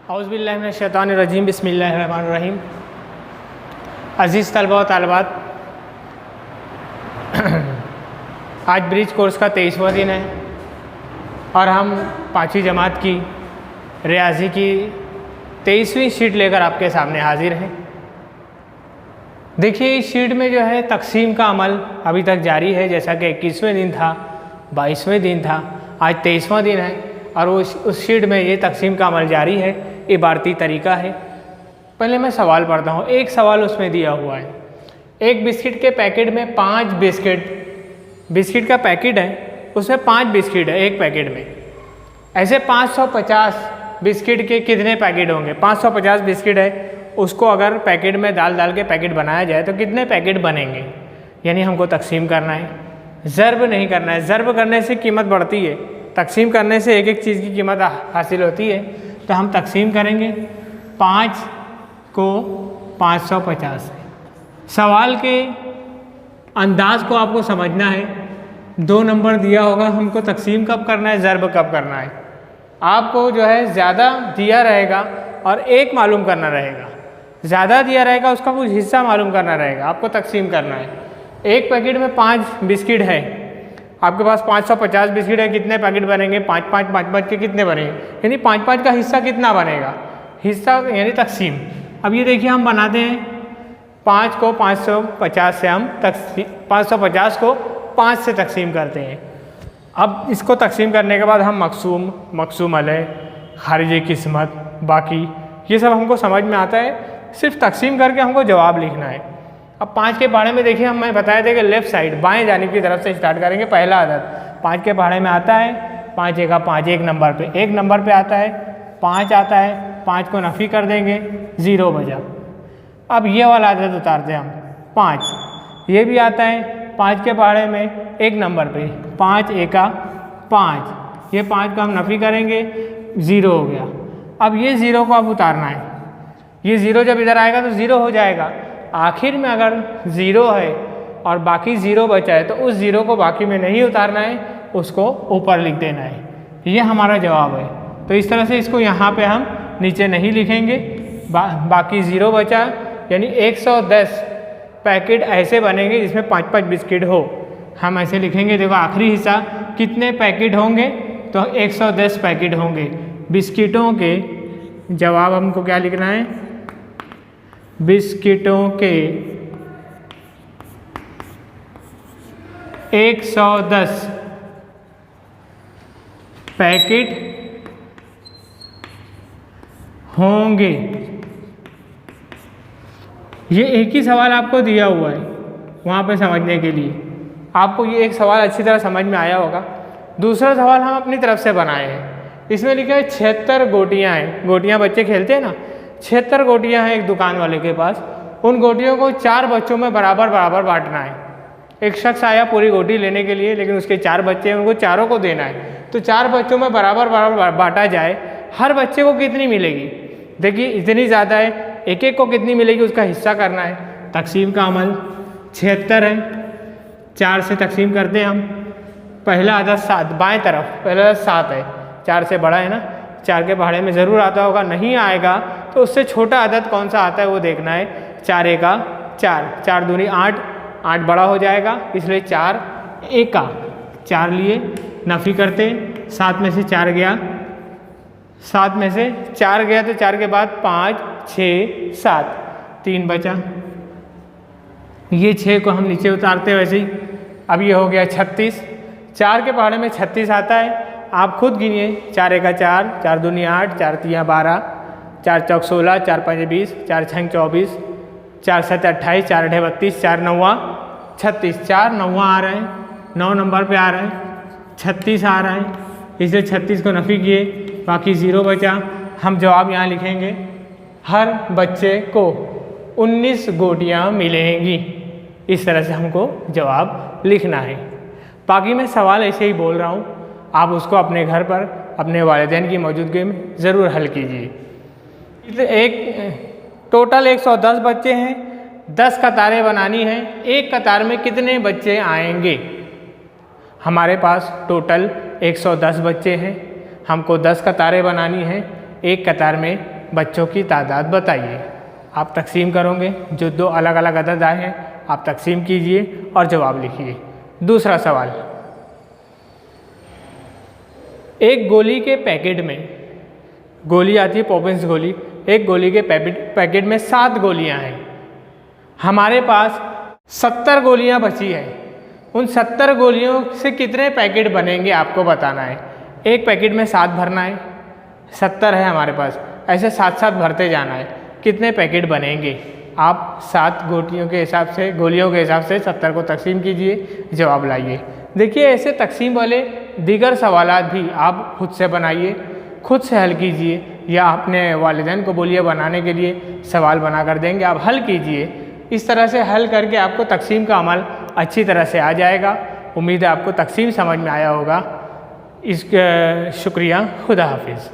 औज़ुबिल्लाहि मिनश्शैतानिर्रजीम बिस्मिल्लाहिर्रहमानिर्रहीम। अज़ीज़ तलबा व तालिबात, आज ब्रिज कोर्स का 23वां दिन है और हम 5वीं जमात की रियाजी की 23वीं शीट लेकर आपके सामने हाजिर हैं। देखिए, इस शीट में जो है तकसीम का अमल अभी तक जारी है। जैसा कि 21वें दिन था, 22वें दिन था, आज 23वां दिन है और उस शीट में ये तकसीम का अमल जारी है। इबारती तरीका है। पहले मैं सवाल पढ़ता हूँ। एक सवाल उसमें दिया हुआ है, एक बिस्किट के पैकेट में 5 बिस्किट का पैकेट है, उसमें 5 बिस्किट है एक पैकेट में। ऐसे 550 बिस्किट के कितने पैकेट होंगे? 550 बिस्किट है, उसको अगर पैकेट में डाल के पैकेट बनाया जाए तो कितने पैकेट बनेंगे? यानी हमको तकसीम करना है, ज़र्ब नहीं करना है। ज़र्ब करने से कीमत बढ़ती है, तकसीम करने से एक एक चीज़ की कीमत हासिल होती है। तो हम तकसीम करेंगे 5 को 550 से। सवाल के अंदाज को आपको समझना है। 2 नंबर दिया होगा, हमको तकसीम कब करना है, ज़र्ब कब करना है। आपको जो है ज़्यादा दिया रहेगा और 1 मालूम करना रहेगा। ज़्यादा दिया रहेगा, उसका कुछ हिस्सा मालूम करना रहेगा, आपको तकसीम करना है। एक पैकेट में 5 बिस्किट है, आपके पास 550 बिस्किट है, कितने पैकेट बनेंगे? 5 के कितने बनेंगे? यानी 5 का हिस्सा कितना बनेगा? हिस्सा यानी तकसीम। अब ये देखिए, हम बनाते हैं 5 को 550 से, हम 550 को 5 से तकसीम करते हैं। अब इसको तकसीम करने के बाद हम मकसूम अलैह, खारिज किस्मत, बाकी ये सब हमको समझ में आता है। सिर्फ तकसीम करके हमको जवाब लिखना है। अब 5 के पहाड़े में देखिए, मैं बताया था कि लेफ़्ट साइड बाएं जानिब की तरफ से स्टार्ट करेंगे। पहला अदद 5 के पहाड़े में आता है, 5 एक 5, एक नंबर पे आता है 5 आता है। 5 को नफ़ी कर देंगे, 0 बजा। अब ये वाला अदद उतारते हैं हम 5, ये भी आता है 5 के पहाड़े में, एक नंबर पे 5 एक 5, ये 5 को हम नफ़ी करेंगे, 0 हो गया। अब ये 0 को अब उतारना है। ये 0 जब इधर आएगा तो 0 हो जाएगा। आखिर में अगर 0 है और बाकी 0 बचा है तो उस 0 को बाकी में नहीं उतारना है, उसको ऊपर लिख देना है। ये हमारा जवाब है। तो इस तरह से इसको यहाँ पे हम नीचे नहीं लिखेंगे। बाकी 0 बचा, यानी 110 पैकेट ऐसे बनेंगे जिसमें 5 बिस्किट हो। हम ऐसे लिखेंगे। देखो, आखिरी हिस्सा कितने पैकेट होंगे? तो 110 पैकेट होंगे बिस्किटों के। जवाब हमको क्या लिखना है? बिस्किटों के 110 पैकेट होंगे। ये एक ही सवाल आपको दिया हुआ है वहाँ पे समझने के लिए। आपको ये एक सवाल अच्छी तरह समझ में आया होगा। दूसरा सवाल हम अपनी तरफ से बनाए हैं। इसमें लिखा है 76 गोटियाँ हैं। गोटियाँ बच्चे खेलते हैं ना, 76 गोटियाँ हैं एक दुकान वाले के पास। उन गोटियों को 4 बच्चों में बराबर बांटना है। एक शख्स आया पूरी गोटी लेने के लिए, लेकिन उसके 4 बच्चे हैं, उनको चारों को देना है। तो 4 बच्चों में बराबर बांटा जाए। हर बच्चे को कितनी मिलेगी? देखिए, इतनी ज़्यादा है, एक एक को कितनी मिलेगी उसका हिस्सा करना है। तकसीम का अमल 76 है, 4 से तकसीम करते हैं हम। पहला अदद 7, बाएँ तरफ पहला अदद 7 है, 4 से बड़ा है ना। 4 के पहाड़े में ज़रूर आता होगा, नहीं आएगा तो उससे छोटा अदद कौन सा आता है वो देखना है। 4 एक 4, 4 दूनी 8, 8 बड़ा हो जाएगा, इसलिए 4 एक 4 लिए नफ़ी करते। 7 में से 4 गया, 7 में से 4 गया तो 4 के बाद 5 6 7, 3 बचा। ये 6 को हम नीचे उतारते वैसे ही। अब ये हो गया 36। 4 के पहाड़े में 36 आता है, आप खुद गिनिए। 4 एक 4, 4 दूनी 8, 4 तीन 12, 4 चौक 16, 4 5 20, 4 6 24, 4 7 28, 4 8 32, 4 9 36। 4 9 आ रहे हैं, 9 नंबर पे आ रहे हैं, 36 आ रहा है, इसलिए 36 को नफ़ी किए, बाकी 0 बचा। हम जवाब यहाँ लिखेंगे, हर बच्चे को 19 गोटियाँ मिलेंगी। इस तरह से हमको जवाब लिखना है। बाकी मैं सवाल ऐसे ही बोल रहा हूँ, आप उसको अपने घर पर अपने वालिदैन की मौजूदगी में ज़रूर हल कीजिए। एक टोटल 110 बच्चे हैं, 10 कतारें बनानी हैं। एक कतार में कितने बच्चे आएंगे? हमारे पास टोटल 110 बच्चे हैं, हमको 10 कतारें बनानी हैं। एक कतार में बच्चों की तादाद बताइए। आप तकसीम करोगे, जो दो अलग अलग अदद आए हैं आप तकसीम कीजिए और जवाब लिखिए। दूसरा सवाल, एक गोली के पैकेट में, गोली आती है पॉपिंस गोली, एक गोली के पैकेट में 7 गोलियां हैं। हमारे पास 70 गोलियां बची है। उन 70 गोलियों से कितने पैकेट बनेंगे आपको बताना है। एक पैकेट में 7 भरना है, 70 है हमारे पास, ऐसे 7-7 भरते जाना है। कितने पैकेट बनेंगे? आप 7 गोलियों के हिसाब से 70 को तकसीम कीजिए, जवाब लाइए। देखिए, ऐसे तकसीम वाले दीगर सवालात भी आप खुद से बनाइए, खुद से हल कीजिए, या अपने वालिदैन को बोलिए बनाने के लिए, सवाल बना कर देंगे, आप हल कीजिए। इस तरह से हल करके आपको तकसीम का अमल अच्छी तरह से आ जाएगा। उम्मीद है आपको तकसीम समझ में आया होगा। शुक्रिया, खुदा हाफिज़।